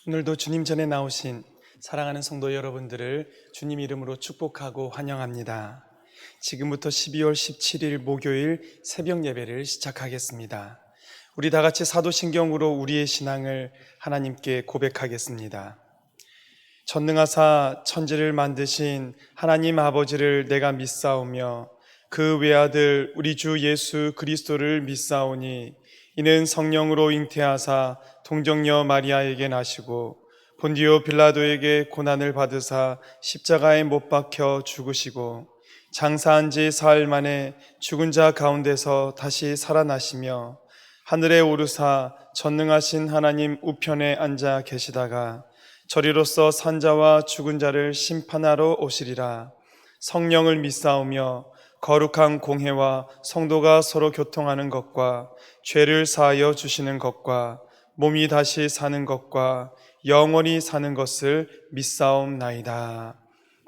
오늘도 주님 전에 나오신 사랑하는 성도 여러분들을 주님 이름으로 축복하고 환영합니다. 지금부터 12월 17일 목요일 새벽 예배를 시작하겠습니다. 우리 다 같이 사도신경으로 우리의 신앙을 하나님께 고백하겠습니다. 전능하사 천지를 만드신 하나님 아버지를 내가 믿사오며 그 외아들 우리 주 예수 그리스도를 믿사오니 이는 성령으로 잉태하사 동정녀 마리아에게 나시고 본디오 빌라도에게 고난을 받으사 십자가에 못 박혀 죽으시고 장사한 지 사흘 만에 죽은 자 가운데서 다시 살아나시며 하늘에 오르사 전능하신 하나님 우편에 앉아 계시다가 저리로서 산자와 죽은 자를 심판하러 오시리라. 성령을 믿사오며 거룩한 공회와 성도가 서로 교통하는 것과 죄를 사하여 주시는 것과 몸이 다시 사는 것과 영원히 사는 것을 믿사옵나이다.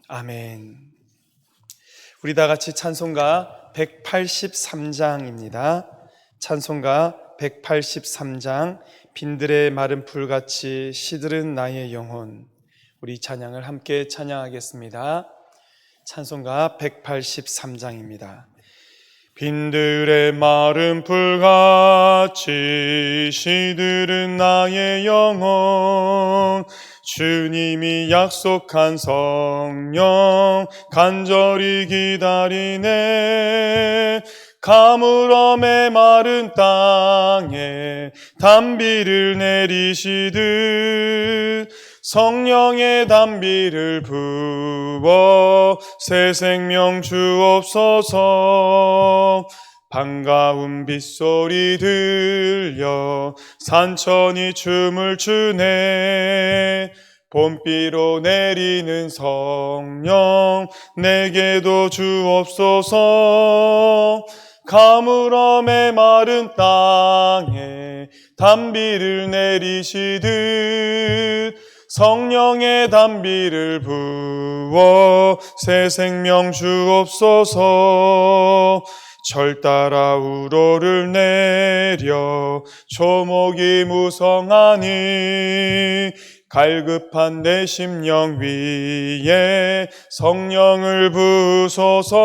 아멘. 우리 다 같이 찬송가 183장입니다. 찬송가 183장 빈들의 마른 풀같이 시들은 나의 영혼. 우리 찬양을 함께 찬양하겠습니다. 찬송가 183장입니다. 빈들의 마른 풀같이 시들은 나의 영혼, 주님이 약속한 성령 간절히 기다리네. 가물어 메마른 땅에 단비를 내리시듯 성령의 단비를 부어 새 생명 주옵소서. 반가운 빗소리 들려 산천이 춤을 추네. 봄비로 내리는 성령 내게도 주옵소서. 가물어 메마른 땅에 단비를 내리시듯 성령의 단비를 부어 새 생명 주옵소서. 절 따라 우로를 내려 초목이 무성하니 갈급한 내 심령 위에 성령을 부소서.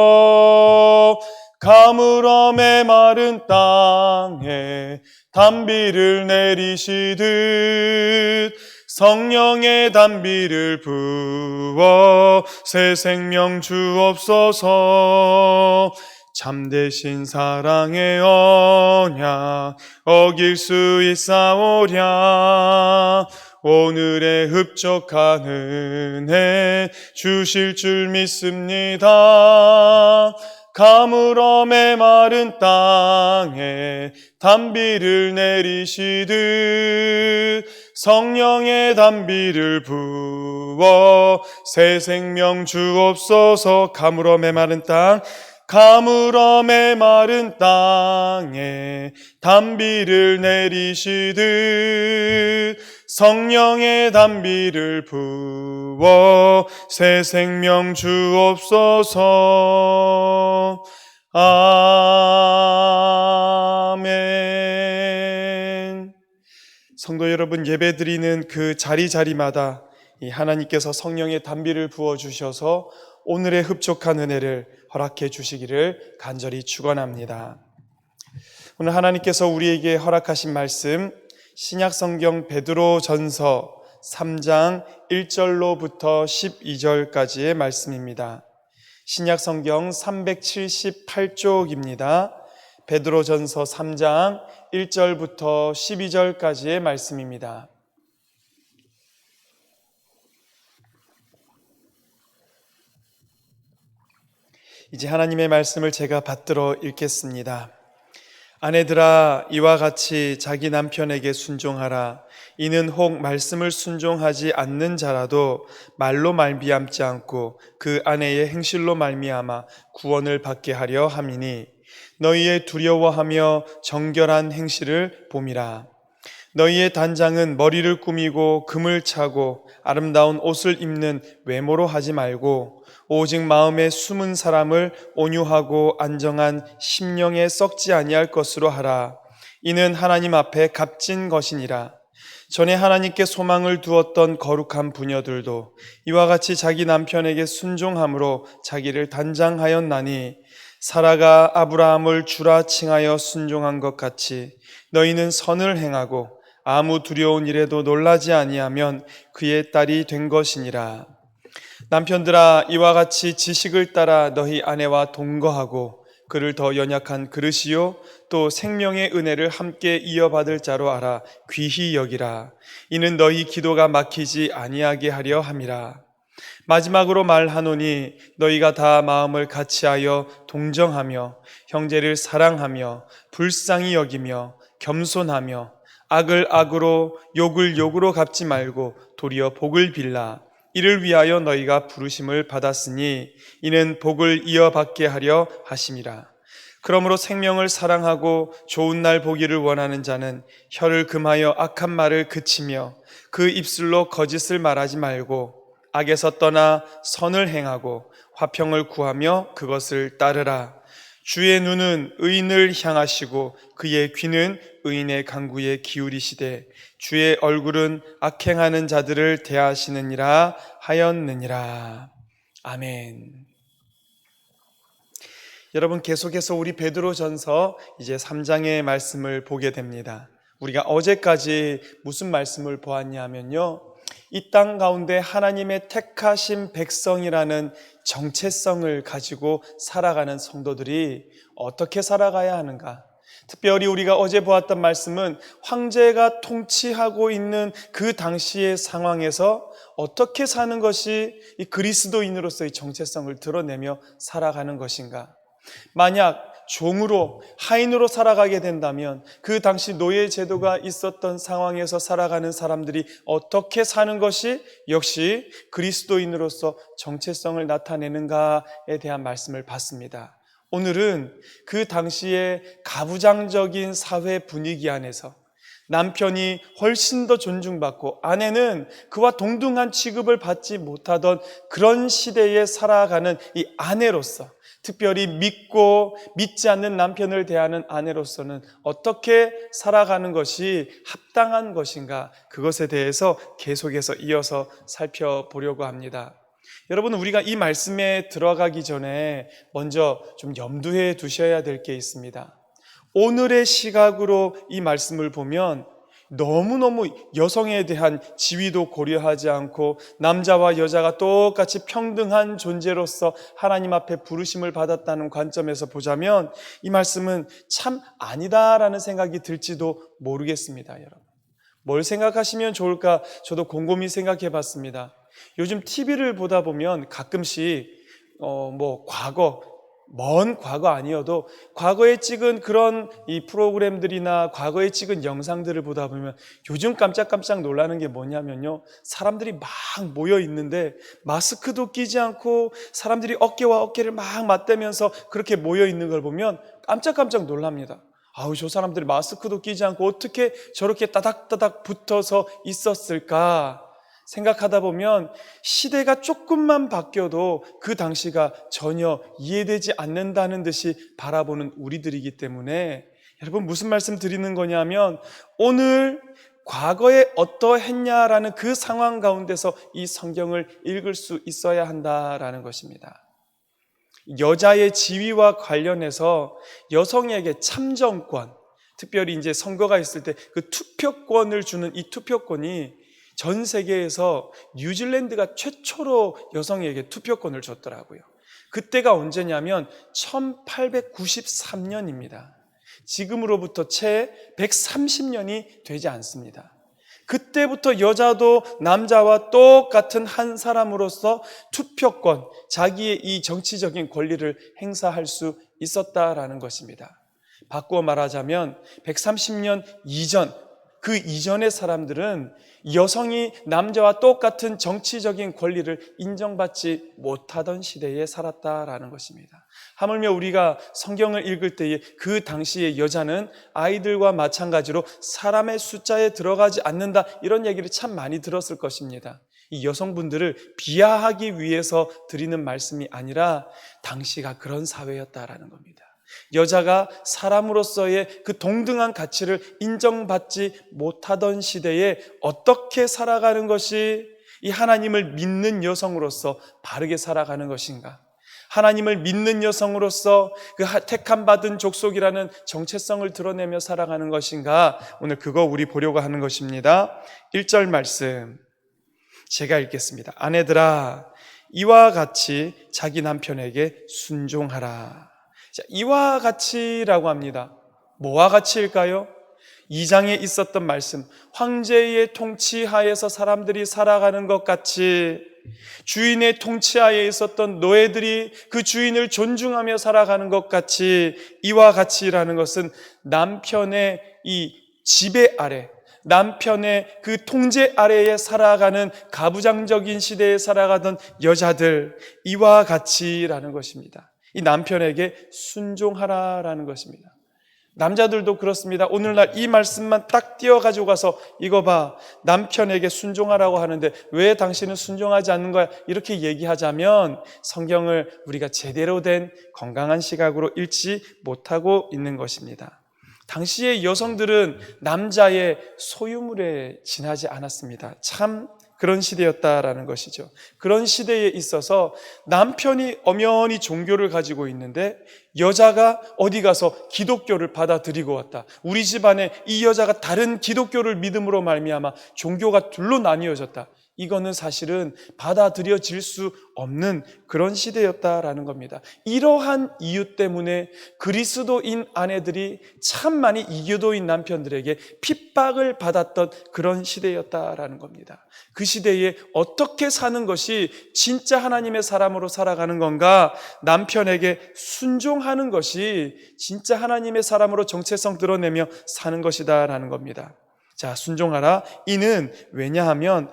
가물어 메마른 땅에 단비를 내리시듯 성령의 단비를 부어 새 생명 주옵소서. 참되신 사랑의 언약 어길 수 있사오랴. 오늘의 흡족한 은혜 주실 줄 믿습니다. 가물어 메마른 땅에 단비를 내리시듯 성령의 단비를 부어 새 생명 주옵소서. 가물어 메마른 땅, 가물어 메마른 땅에 단비를 내리시듯 성령의 단비를 부어 새 생명 주옵소서. 아멘. 성도 여러분, 예배드리는 그 자리자리마다 이 하나님께서 성령의 단비를 부어주셔서 오늘의 흡족한 은혜를 허락해 주시기를 간절히 축원합니다. 오늘 하나님께서 우리에게 허락하신 말씀, 신약성경 베드로전서 3장 1절로부터 12절까지의 말씀입니다. 신약성경 378쪽입니다. 베드로전서 3장 1절부터 12절까지의 말씀입니다. 이제 하나님의 말씀을 제가 받들어 읽겠습니다. 아내들아, 이와 같이 자기 남편에게 순종하라. 이는 혹 말씀을 순종하지 않는 자라도 말로 말미암지 않고 그 아내의 행실로 말미암아 구원을 받게 하려 함이니 너희의 두려워하며 정결한 행실을 봄이라. 너희의 단장은 머리를 꾸미고 금을 차고 아름다운 옷을 입는 외모로 하지 말고 오직 마음에 숨은 사람을 온유하고 안정한 심령에 썩지 아니할 것으로 하라. 이는 하나님 앞에 값진 것이니라. 전에 하나님께 소망을 두었던 거룩한 부녀들도 이와 같이 자기 남편에게 순종함으로 자기를 단장하였나니 사라가 아브라함을 주라 칭하여 순종한 것 같이 너희는 선을 행하고 아무 두려운 일에도 놀라지 아니하면 그의 딸이 된 것이니라. 남편들아, 이와 같이 지식을 따라 너희 아내와 동거하고 그를 더 연약한 그릇이요 또 생명의 은혜를 함께 이어받을 자로 알아 귀히 여기라. 이는 너희 기도가 막히지 아니하게 하려 함이라. 마지막으로 말하노니 너희가 다 마음을 같이하여 동정하며 형제를 사랑하며 불쌍히 여기며 겸손하며 악을 악으로 욕을 욕으로 갚지 말고 도리어 복을 빌라. 이를 위하여 너희가 부르심을 받았으니 이는 복을 이어받게 하려 하심이라. 그러므로 생명을 사랑하고 좋은 날 보기를 원하는 자는 혀를 금하여 악한 말을 그치며 그 입술로 거짓을 말하지 말고 악에서 떠나 선을 행하고 화평을 구하며 그것을 따르라. 주의 눈은 의인을 향하시고 그의 귀는 의인의 간구에 기울이시되 주의 얼굴은 악행하는 자들을 대하시느니라 하였느니라. 아멘. 여러분, 계속해서 우리 베드로전서 이제 3장의 말씀을 보게 됩니다. 우리가 어제까지 무슨 말씀을 보았냐면요, 이 땅 가운데 하나님의 택하신 백성이라는 정체성을 가지고 살아가는 성도들이 어떻게 살아가야 하는가. 특별히 우리가 어제 보았던 말씀은 황제가 통치하고 있는 그 당시의 상황에서 어떻게 사는 것이 이 그리스도인으로서의 정체성을 드러내며 살아가는 것인가. 만약 종으로, 하인으로 살아가게 된다면 그 당시 노예 제도가 있었던 상황에서 살아가는 사람들이 어떻게 사는 것이 역시 그리스도인으로서 정체성을 나타내는가에 대한 말씀을 봤습니다. 오늘은 그 당시의 가부장적인 사회 분위기 안에서 남편이 훨씬 더 존중받고 아내는 그와 동등한 취급을 받지 못하던 그런 시대에 살아가는 이 아내로서, 특별히 믿고 믿지 않는 남편을 대하는 아내로서는 어떻게 살아가는 것이 합당한 것인가, 그것에 대해서 계속해서 이어서 살펴보려고 합니다. 여러분, 우리가 이 말씀에 들어가기 전에 먼저 좀 염두에 두셔야 될 게 있습니다. 오늘의 시각으로 이 말씀을 보면 너무너무 여성에 대한 지위도 고려하지 않고 남자와 여자가 똑같이 평등한 존재로서 하나님 앞에 부르심을 받았다는 관점에서 보자면 이 말씀은 참 아니다라는 생각이 들지도 모르겠습니다. 여러분, 뭘 생각하시면 좋을까 저도 곰곰이 생각해 봤습니다. 요즘 TV를 보다 보면 가끔씩 먼 과거 아니어도 과거에 찍은 그런 이 프로그램들이나 과거에 찍은 영상들을 보다 보면 요즘 깜짝깜짝 놀라는 게 뭐냐면요, 사람들이 막 모여 있는데 마스크도 끼지 않고 사람들이 어깨와 어깨를 막 맞대면서 그렇게 모여 있는 걸 보면 깜짝깜짝 놀랍니다. 아우, 저 사람들이 마스크도 끼지 않고 어떻게 저렇게 따닥따닥 붙어서 있었을까 생각하다 보면 시대가 조금만 바뀌어도 그 당시가 전혀 이해되지 않는다는 듯이 바라보는 우리들이기 때문에, 여러분, 무슨 말씀 드리는 거냐면 오늘 과거에 어떠했냐라는 그 상황 가운데서 이 성경을 읽을 수 있어야 한다라는 것입니다. 여자의 지위와 관련해서 여성에게 참정권, 특별히 이제 선거가 있을 때 그 투표권을 주는 이 투표권이 전 세계에서 뉴질랜드가 최초로 여성에게 투표권을 줬더라고요. 그때가 언제냐면 1893년입니다. 지금으로부터 채 130년이 되지 않습니다. 그때부터 여자도 남자와 똑같은 한 사람으로서 투표권, 자기의 이 정치적인 권리를 행사할 수 있었다라는 것입니다. 바꾸어 말하자면 130년 이전, 그 이전의 사람들은 여성이 남자와 똑같은 정치적인 권리를 인정받지 못하던 시대에 살았다라는 것입니다. 하물며 우리가 성경을 읽을 때에 그 당시의 여자는 아이들과 마찬가지로 사람의 숫자에 들어가지 않는다, 이런 얘기를 참 많이 들었을 것입니다. 이 여성분들을 비하하기 위해서 드리는 말씀이 아니라 당시가 그런 사회였다라는 겁니다. 여자가 사람으로서의 그 동등한 가치를 인정받지 못하던 시대에 어떻게 살아가는 것이 이 하나님을 믿는 여성으로서 바르게 살아가는 것인가? 하나님을 믿는 여성으로서 그 택함 받은 족속이라는 정체성을 드러내며 살아가는 것인가? 오늘 그거 우리 보려고 하는 것입니다. 1절 말씀 제가 읽겠습니다. 아내들아, 이와 같이 자기 남편에게 순종하라. 자, 이와 같이라고 합니다. 뭐와 같이일까요? 2장에 있었던 말씀, 황제의 통치하에서 사람들이 살아가는 것 같이 주인의 통치하에 있었던 노예들이 그 주인을 존중하며 살아가는 것 같이, 이와 같이라는 것은 남편의 이 지배 아래, 남편의 그 통제 아래에 살아가는 가부장적인 시대에 살아가던 여자들, 이와 같이라는 것입니다. 이 남편에게 순종하라라는 것입니다. 남자들도 그렇습니다. 오늘날 이 말씀만 딱 띄어가지고 가서 이거 봐, 남편에게 순종하라고 하는데 왜 당신은 순종하지 않는 거야? 이렇게 얘기하자면 성경을 우리가 제대로 된 건강한 시각으로 읽지 못하고 있는 것입니다. 당시의 여성들은 남자의 소유물에 지나지 않았습니다. 참 그런 시대였다라는 것이죠. 그런 시대에 있어서 남편이 엄연히 종교를 가지고 있는데 여자가 어디 가서 기독교를 받아들이고 왔다. 우리 집안에 이 여자가 다른 기독교를 믿음으로 말미암아 종교가 둘로 나뉘어졌다. 이거는 사실은 받아들여질 수 없는 그런 시대였다라는 겁니다. 이러한 이유 때문에 그리스도인 아내들이 참 많이 이교도인 남편들에게 핍박을 받았던 그런 시대였다라는 겁니다. 그 시대에 어떻게 사는 것이 진짜 하나님의 사람으로 살아가는 건가? 남편에게 순종하는 것이 진짜 하나님의 사람으로 정체성 드러내며 사는 것이다라는 겁니다. 자, 순종하라. 이는 왜냐하면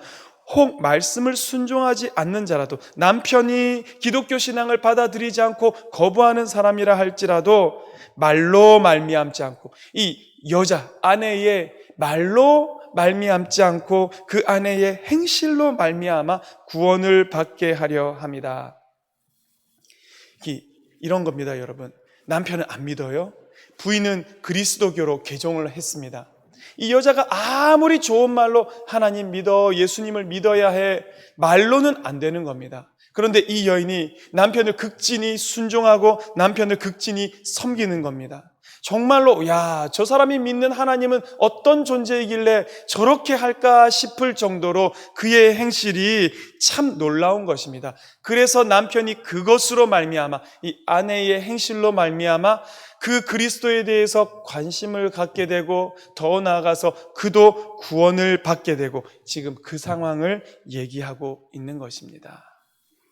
혹 말씀을 순종하지 않는 자라도, 남편이 기독교 신앙을 받아들이지 않고 거부하는 사람이라 할지라도 말로 말미암지 않고, 이 여자 아내의 말로 말미암지 않고 그 아내의 행실로 말미암아 구원을 받게 하려 합니다. 이런 겁니다, 여러분. 남편은 안 믿어요. 부인은 그리스도교로 개종을 했습니다. 이 여자가 아무리 좋은 말로 하나님 믿어, 예수님을 믿어야 해, 말로는 안 되는 겁니다. 그런데 이 여인이 남편을 극진히 순종하고 남편을 극진히 섬기는 겁니다. 정말로 야, 저 사람이 믿는 하나님은 어떤 존재이길래 저렇게 할까 싶을 정도로 그의 행실이 참 놀라운 것입니다. 그래서 남편이 그것으로 말미암아, 이 아내의 행실로 말미암아 그 그리스도에 대해서 관심을 갖게 되고 더 나아가서 그도 구원을 받게 되고 지금 그 상황을 얘기하고 있는 것입니다.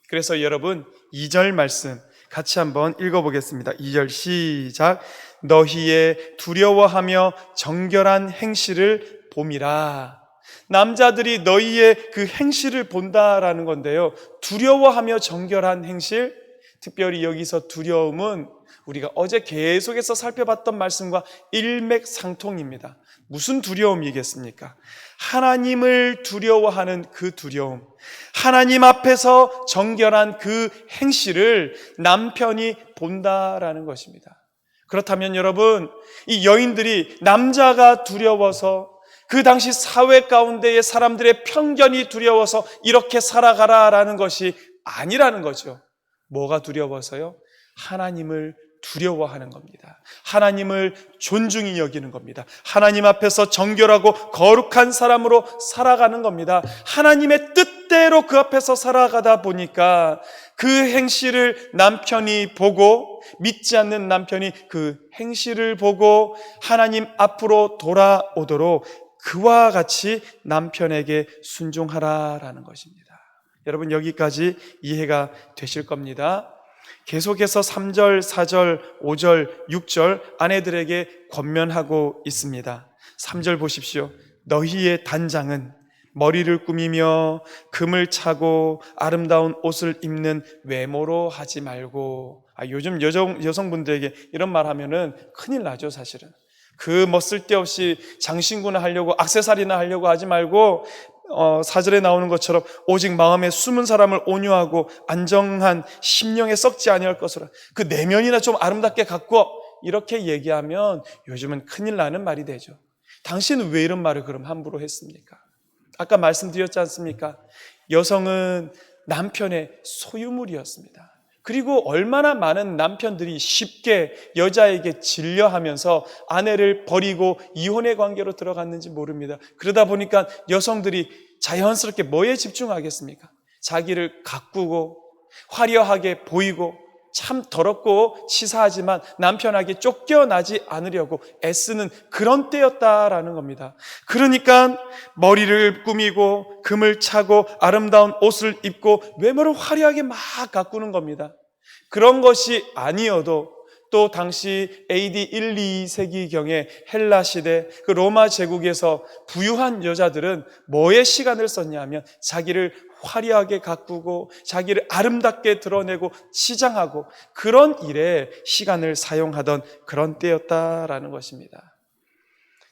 그래서 여러분 2절 말씀 같이 한번 읽어보겠습니다. 2절 시작. 너희의 두려워하며 정결한 행실을 봄이라. 남자들이 너희의 그 행실을 본다라는 건데요, 두려워하며 정결한 행실, 특별히 여기서 두려움은 우리가 어제 계속해서 살펴봤던 말씀과 일맥상통입니다. 무슨 두려움이겠습니까? 하나님을 두려워하는 그 두려움, 하나님 앞에서 정결한 그 행실을 남편이 본다라는 것입니다. 그렇다면 여러분, 이 여인들이 남자가 두려워서, 그 당시 사회 가운데의 사람들의 편견이 두려워서 이렇게 살아가라라는 것이 아니라는 거죠. 뭐가 두려워서요? 하나님을 두려워하는 겁니다. 하나님을 존중히 여기는 겁니다. 하나님 앞에서 정결하고 거룩한 사람으로 살아가는 겁니다. 하나님의 뜻대로 그 앞에서 살아가다 보니까 그 행실을 남편이 보고, 믿지 않는 남편이 그 행실을 보고 하나님 앞으로 돌아오도록 그와 같이 남편에게 순종하라라는 것입니다. 여러분, 여기까지 이해가 되실 겁니다. 계속해서 3절, 4절, 5절, 6절 아내들에게 권면하고 있습니다. 3절 보십시오. 너희의 단장은 머리를 꾸미며 금을 차고 아름다운 옷을 입는 외모로 하지 말고. 요즘 여성분들에게 이런 말 하면은 큰일 나죠, 사실은. 그 뭐 쓸데없이 장신구나 하려고, 액세서리나 하려고 하지 말고 4절에 나오는 것처럼 오직 마음에 숨은 사람을 온유하고 안정한 심령에 썩지 아니할 것으로, 그 내면이나 좀 아름답게 갖고 이렇게 얘기하면 요즘은 큰일 나는 말이 되죠. 당신은 왜 이런 말을 그럼 함부로 했습니까? 아까 말씀드렸지 않습니까? 여성은 남편의 소유물이었습니다. 그리고 얼마나 많은 남편들이 쉽게 여자에게 질려하면서 아내를 버리고 이혼의 관계로 들어갔는지 모릅니다. 그러다 보니까 여성들이 자연스럽게 뭐에 집중하겠습니까? 자기를 가꾸고 화려하게 보이고 참 더럽고 치사하지만 남편에게 쫓겨나지 않으려고 애쓰는 그런 때였다라는 겁니다. 그러니까 머리를 꾸미고 금을 차고 아름다운 옷을 입고 외모를 화려하게 막 가꾸는 겁니다. 그런 것이 아니어도 또 당시 AD 1, 2세기경에 헬라 시대 그 로마 제국에서 부유한 여자들은 뭐에 시간을 썼냐면 자기를 화려하게 가꾸고 자기를 아름답게 드러내고 치장하고 그런 일에 시간을 사용하던 그런 때였다라는 것입니다.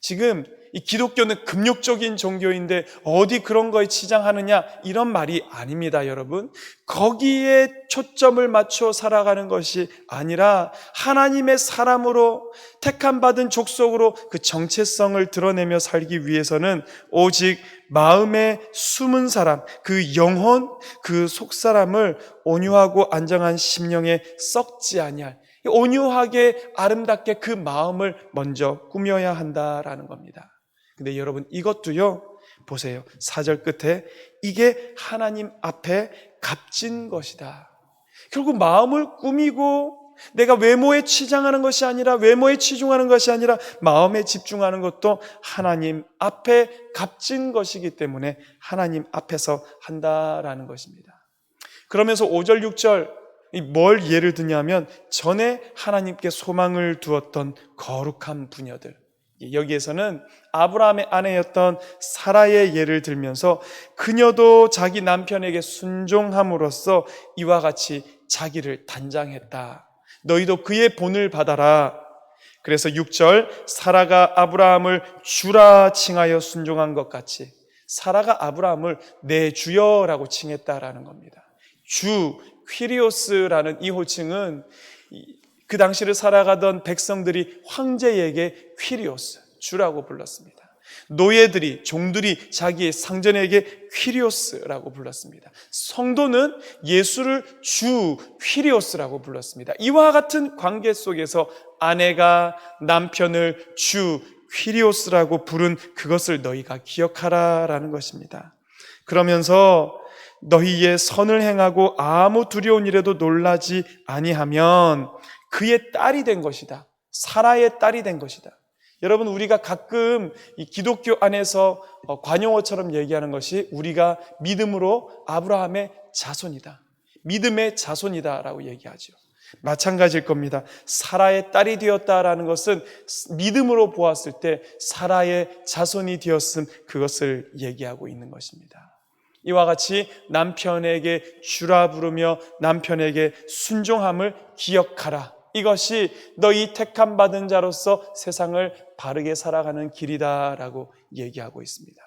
지금 이 기독교는 금욕적인 종교인데 어디 그런 거에 치장하느냐 이런 말이 아닙니다, 여러분. 거기에 초점을 맞춰 살아가는 것이 아니라 하나님의 사람으로 택함받은 족속으로 그 정체성을 드러내며 살기 위해서는 오직 마음의 숨은 사람, 그 영혼, 그 속사람을 온유하고 안정한 심령에 썩지 아니할 온유하게 아름답게 그 마음을 먼저 꾸며야 한다라는 겁니다. 근데 여러분 이것도요, 보세요. 4절 끝에 이게 하나님 앞에 값진 것이다. 결국 마음을 꾸미고 내가 외모에 치장하는 것이 아니라 외모에 치중하는 것이 아니라 마음에 집중하는 것도 하나님 앞에 값진 것이기 때문에 하나님 앞에서 한다라는 것입니다. 그러면서 5절 6절 뭘 예를 드냐면 전에 하나님께 소망을 두었던 거룩한 부녀들, 여기에서는 아브라함의 아내였던 사라의 예를 들면서 그녀도 자기 남편에게 순종함으로써 이와 같이 자기를 단장했다. 너희도 그의 본을 받아라. 그래서 6절 사라가 아브라함을 주라 칭하여 순종한 것 같이 사라가 아브라함을 내 주여라고 칭했다라는 겁니다. 주, 퀴리오스라는 이 호칭은 그 당시를 살아가던 백성들이 황제에게 퀴리오스, 주라고 불렀습니다. 노예들이, 종들이 자기의 상전에게 퀴리오스라고 불렀습니다. 성도는 예수를 주 퀴리오스라고 불렀습니다. 이와 같은 관계 속에서 아내가 남편을 주 퀴리오스라고 부른 그것을 너희가 기억하라라는 것입니다. 그러면서 너희의 선을 행하고 아무 두려운 일에도 놀라지 아니하면 그의 딸이 된 것이다. 사라의 딸이 된 것이다. 여러분, 우리가 가끔 이 기독교 안에서 관용어처럼 얘기하는 것이 우리가 믿음으로 아브라함의 자손이다. 믿음의 자손이다라고 얘기하죠. 마찬가지일 겁니다. 사라의 딸이 되었다라는 것은 믿음으로 보았을 때 사라의 자손이 되었음, 그것을 얘기하고 있는 것입니다. 이와 같이 남편에게 주라 부르며 남편에게 순종함을 기억하라. 이것이 너희 택함 받은 자로서 세상을 바르게 살아가는 길이다라고 얘기하고 있습니다.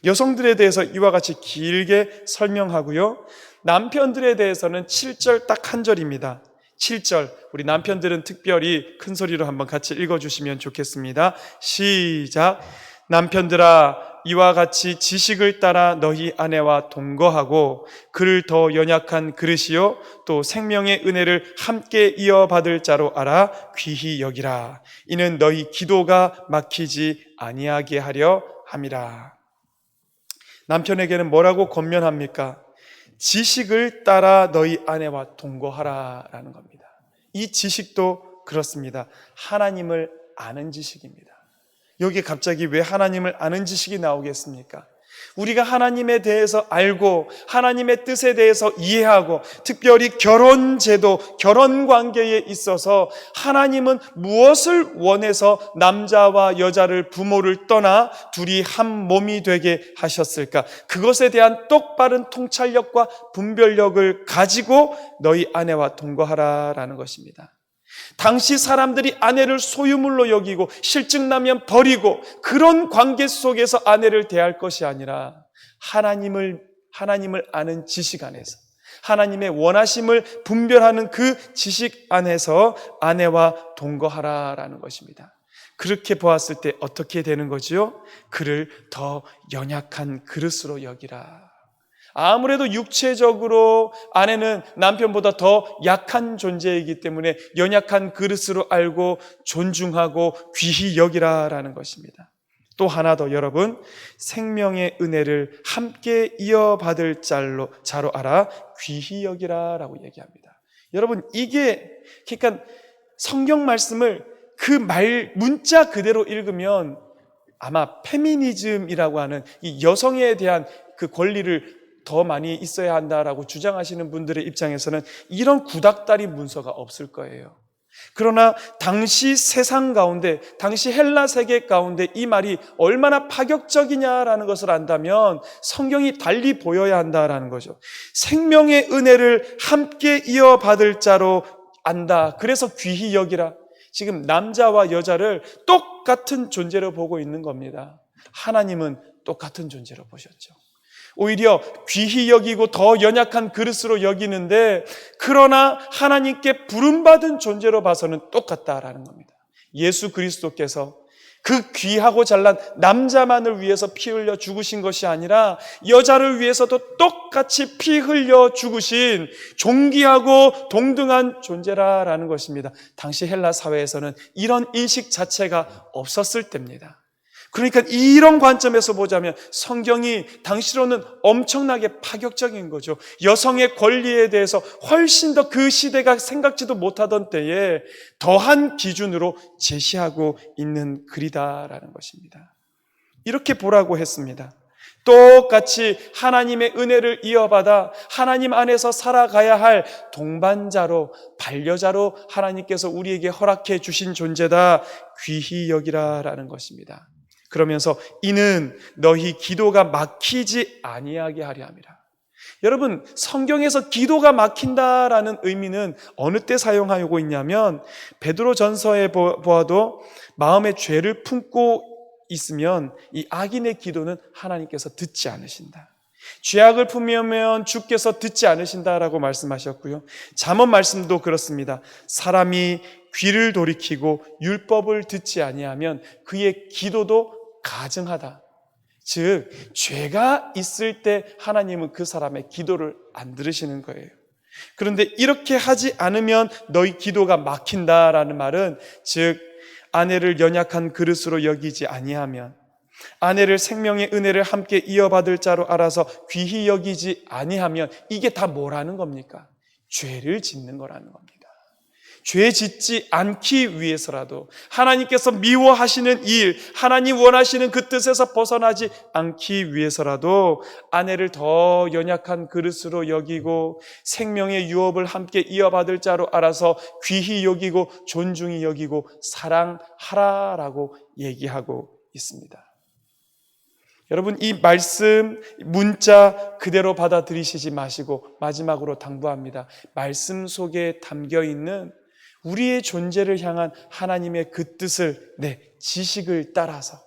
여성들에 대해서 이와 같이 길게 설명하고요. 남편들에 대해서는 7절 딱 한 절입니다. 7절, 우리 남편들은 특별히 큰 소리로 한번 같이 읽어주시면 좋겠습니다. 시작. 남편들아, 이와 같이 지식을 따라 너희 아내와 동거하고 그를 더 연약한 그릇이요 또 생명의 은혜를 함께 이어받을 자로 알아 귀히 여기라. 이는 너희 기도가 막히지 아니하게 하려 함이라. 남편에게는 뭐라고 권면합니까? 지식을 따라 너희 아내와 동거하라라는 겁니다. 이 지식도 그렇습니다. 하나님을 아는 지식입니다. 여기 갑자기 왜 하나님을 아는 지식이 나오겠습니까? 우리가 하나님에 대해서 알고 하나님의 뜻에 대해서 이해하고 특별히 결혼 제도, 결혼 관계에 있어서 하나님은 무엇을 원해서 남자와 여자를 부모를 떠나 둘이 한 몸이 되게 하셨을까? 그것에 대한 똑바른 통찰력과 분별력을 가지고 너희 아내와 동거하라라는 것입니다. 당시 사람들이 아내를 소유물로 여기고 실증나면 버리고 그런 관계 속에서 아내를 대할 것이 아니라 하나님을 아는 지식 안에서 하나님의 원하심을 분별하는 그 지식 안에서 아내와 동거하라라는 것입니다. 그렇게 보았을 때 어떻게 되는 거지요? 그를 더 연약한 그릇으로 여기라. 아무래도 육체적으로 아내는 남편보다 더 약한 존재이기 때문에 연약한 그릇으로 알고 존중하고 귀히 여기라라는 것입니다. 또 하나 더 여러분, 생명의 은혜를 함께 이어받을 자로 알아 귀히 여기라라고 얘기합니다. 여러분, 이게 그러니까 성경 말씀을 그 문자 그대로 읽으면 아마 페미니즘이라고 하는 이 여성에 대한 그 권리를 더 많이 있어야 한다라고 주장하시는 분들의 입장에서는 이런 구닥다리 문서가 없을 거예요. 그러나 당시 세상 가운데, 당시 헬라 세계 가운데 이 말이 얼마나 파격적이냐라는 것을 안다면 성경이 달리 보여야 한다라는 거죠. 생명의 은혜를 함께 이어받을 자로 안다. 그래서 귀히 여기라. 지금 남자와 여자를 똑같은 존재로 보고 있는 겁니다. 하나님은 똑같은 존재로 보셨죠. 오히려 귀히 여기고 더 연약한 그릇으로 여기는데, 그러나 하나님께 부름받은 존재로 봐서는 똑같다라는 겁니다. 예수 그리스도께서 그 귀하고 잘난 남자만을 위해서 피 흘려 죽으신 것이 아니라 여자를 위해서도 똑같이 피 흘려 죽으신 존귀하고 동등한 존재라는 것입니다. 당시 헬라 사회에서는 이런 인식 자체가 없었을 때입니다. 그러니까 이런 관점에서 보자면 성경이 당시로는 엄청나게 파격적인 거죠. 여성의 권리에 대해서 훨씬 더 그 시대가 생각지도 못하던 때에 더한 기준으로 제시하고 있는 글이다라는 것입니다. 이렇게 보라고 했습니다. 똑같이 하나님의 은혜를 이어받아 하나님 안에서 살아가야 할 동반자로, 반려자로 하나님께서 우리에게 허락해 주신 존재다. 귀히 여기라라는 것입니다. 그러면서 이는 너희 기도가 막히지 아니하게 하려 함이라. 여러분, 성경에서 기도가 막힌다라는 의미는 어느 때 사용하고 있냐면 베드로전서에 보아도 마음에 죄를 품고 있으면 이 악인의 기도는 하나님께서 듣지 않으신다. 죄악을 품으면 주께서 듣지 않으신다라고 말씀하셨고요. 잠언 말씀도 그렇습니다. 사람이 귀를 돌이키고 율법을 듣지 아니하면 그의 기도도 가증하다. 즉, 죄가 있을 때 하나님은 그 사람의 기도를 안 들으시는 거예요. 그런데 이렇게 하지 않으면 너희 기도가 막힌다라는 말은, 즉 아내를 연약한 그릇으로 여기지 아니하면, 아내를 생명의 은혜를 함께 이어받을 자로 알아서 귀히 여기지 아니하면, 이게 다 뭐라는 겁니까? 죄를 짓는 거라는 겁니다. 죄 짓지 않기 위해서라도, 하나님께서 미워하시는 일, 하나님 원하시는 그 뜻에서 벗어나지 않기 위해서라도 아내를 더 연약한 그릇으로 여기고 생명의 유업을 함께 이어받을 자로 알아서 귀히 여기고 존중히 여기고 사랑하라라고 얘기하고 있습니다. 여러분, 이 말씀 문자 그대로 받아들이시지 마시고 마지막으로 당부합니다. 말씀 속에 담겨있는 우리의 존재를 향한 하나님의 그 뜻을, 지식을 따라서,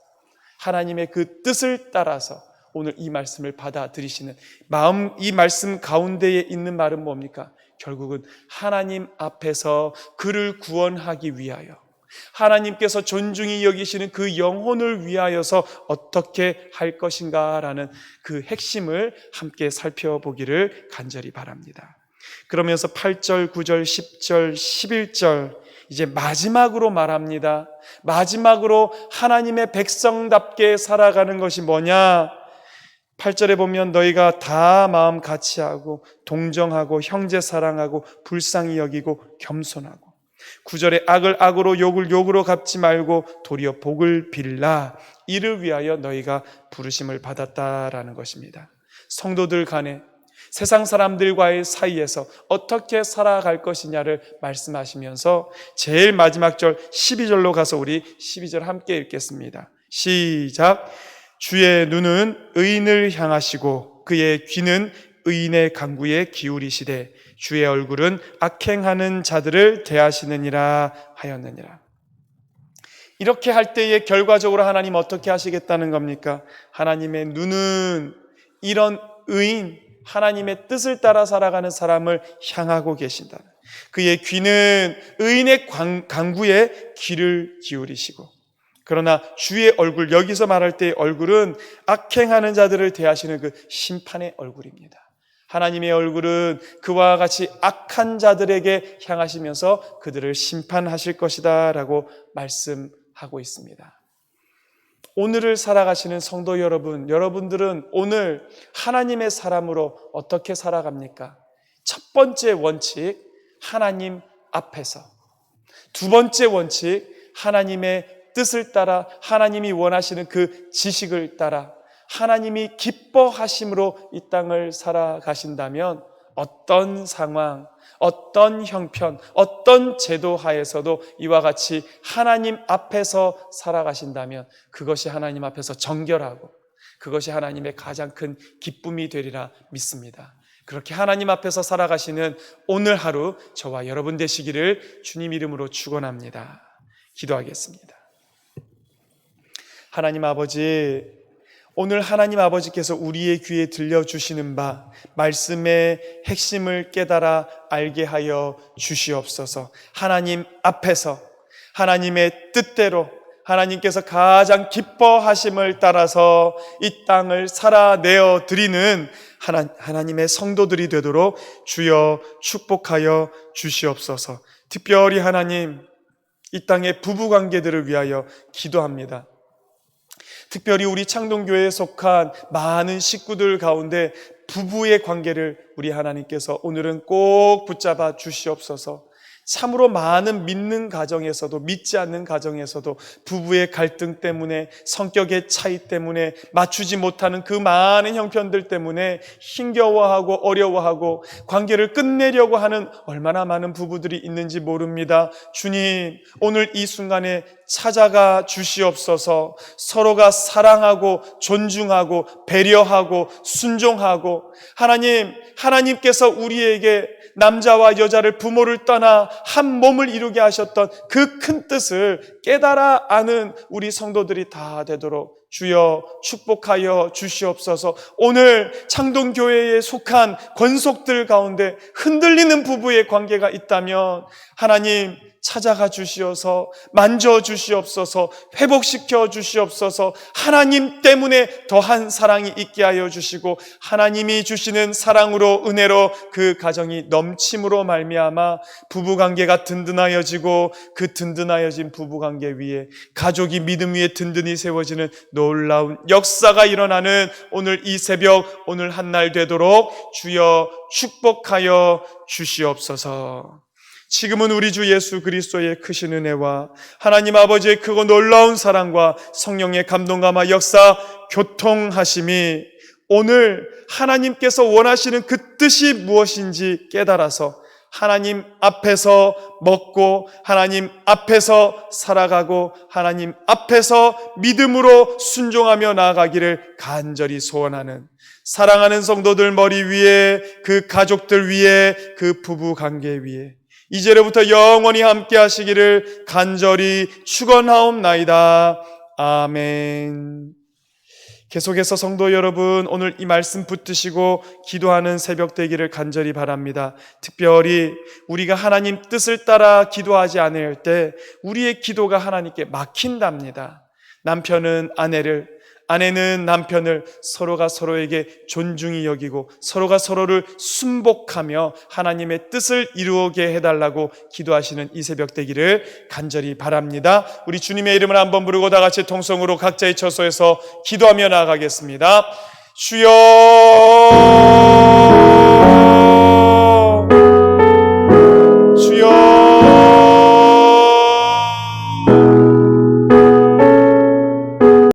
하나님의 그 뜻을 따라서 오늘 이 말씀을 받아들이시는 마음, 이 말씀 가운데에 있는 말은 뭡니까? 결국은 하나님 앞에서 그를 구원하기 위하여, 하나님께서 존중히 여기시는 그 영혼을 위하여서 어떻게 할 것인가라는 그 핵심을 함께 살펴보기를 간절히 바랍니다. 그러면서 8절, 9절, 10절, 11절 이제 마지막으로 말합니다. 마지막으로 하나님의 백성답게 살아가는 것이 뭐냐? 8절에 보면 너희가 다 마음 같이 하고 동정하고 형제 사랑하고 불쌍히 여기고 겸손하고, 9절에 악을 악으로 욕을 욕으로 갚지 말고 도리어 복을 빌라. 이를 위하여 너희가 부르심을 받았다라는 것입니다. 성도들 간에 세상 사람들과의 사이에서 어떻게 살아갈 것이냐를 말씀하시면서 제일 마지막 절 12절로 가서 우리 12절 함께 읽겠습니다. 시작. 주의 눈은 의인을 향하시고 그의 귀는 의인의 간구에 기울이시되 주의 얼굴은 악행하는 자들을 대하시느니라 하였느니라. 이렇게 할 때에 결과적으로 하나님 어떻게 하시겠다는 겁니까? 하나님의 눈은 이런 의인, 하나님의 뜻을 따라 살아가는 사람을 향하고 계신다. 그의 귀는 의인의 간구에 귀를 기울이시고, 그러나 주의 얼굴, 여기서 말할 때의 얼굴은 악행하는 자들을 대하시는 그 심판의 얼굴입니다. 하나님의 얼굴은 그와 같이 악한 자들에게 향하시면서 그들을 심판하실 것이다 라고 말씀하고 있습니다. 오늘을 살아가시는 성도 여러분, 여러분들은 오늘 하나님의 사람으로 어떻게 살아갑니까? 첫 번째 원칙, 하나님 앞에서. 두 번째 원칙, 하나님의 뜻을 따라, 하나님이 원하시는 그 지식을 따라 하나님이 기뻐하심으로 이 땅을 살아가신다면 어떤 상황, 어떤 형편, 어떤 제도 하에서도 이와 같이 하나님 앞에서 살아가신다면 그것이 하나님 앞에서 정결하고 그것이 하나님의 가장 큰 기쁨이 되리라 믿습니다. 그렇게 하나님 앞에서 살아가시는 오늘 하루 저와 여러분 되시기를 주님 이름으로 축원합니다. 기도하겠습니다. 하나님 아버지, 오늘 하나님 아버지께서 우리의 귀에 들려주시는 바 말씀의 핵심을 깨달아 알게 하여 주시옵소서. 하나님 앞에서 하나님의 뜻대로 하나님께서 가장 기뻐하심을 따라서 이 땅을 살아내어 드리는 하나님의 성도들이 되도록 주여 축복하여 주시옵소서. 특별히 하나님, 이 땅의 부부관계들을 위하여 기도합니다. 특별히 우리 창동교회에 속한 많은 식구들 가운데 부부의 관계를 우리 하나님께서 오늘은 꼭 붙잡아 주시옵소서. 참으로 많은 믿는 가정에서도 믿지 않는 가정에서도 부부의 갈등 때문에, 성격의 차이 때문에, 맞추지 못하는 그 많은 형편들 때문에 힘겨워하고 어려워하고 관계를 끝내려고 하는 얼마나 많은 부부들이 있는지 모릅니다. 주님, 오늘 이 순간에 찾아가 주시옵소서. 서로가 사랑하고 존중하고 배려하고 순종하고, 하나님께서 우리에게 남자와 여자를 부모를 떠나 한 몸을 이루게 하셨던 그 큰 뜻을 깨달아 아는 우리 성도들이 다 되도록 주여 축복하여 주시옵소서. 오늘 창동교회에 속한 권속들 가운데 흔들리는 부부의 관계가 있다면 하나님 찾아가 주시어서 만져 주시옵소서. 회복시켜 주시옵소서. 하나님 때문에 더한 사랑이 있게 하여 주시고 하나님이 주시는 사랑으로, 은혜로 그 가정이 넘침으로 말미암아 부부관계가 든든하여지고 그 든든하여진 부부관계 위에 가족이 믿음 위에 든든히 세워지는 놀라운 역사가 일어나는 오늘 이 새벽, 오늘 한날 되도록 주여 축복하여 주시옵소서. 지금은 우리 주 예수 그리스도의 크신 은혜와 하나님 아버지의 크고 놀라운 사랑과 성령의 감동감화 역사 교통하심이 오늘 하나님께서 원하시는 그 뜻이 무엇인지 깨달아서 하나님 앞에서 먹고 하나님 앞에서 살아가고 하나님 앞에서 믿음으로 순종하며 나아가기를 간절히 소원하는, 사랑하는 성도들 머리 위에, 그 가족들 위에, 그 부부 관계 위에 이제로부터 영원히 함께 하시기를 간절히 축원하옵나이다. 아멘. 계속해서 성도 여러분, 오늘 이 말씀 붙드시고 기도하는 새벽 되기를 간절히 바랍니다. 특별히 우리가 하나님 뜻을 따라 기도하지 않을 때 우리의 기도가 하나님께 막힌답니다. 남편은 아내를, 아내는 남편을 서로가 서로에게 존중히 여기고 서로가 서로를 순복하며 하나님의 뜻을 이루게 해달라고 기도하시는 이 새벽 되기를 간절히 바랍니다. 우리 주님의 이름을 한번 부르고 다 같이 통성으로 각자의 처소에서 기도하며 나아가겠습니다. 주여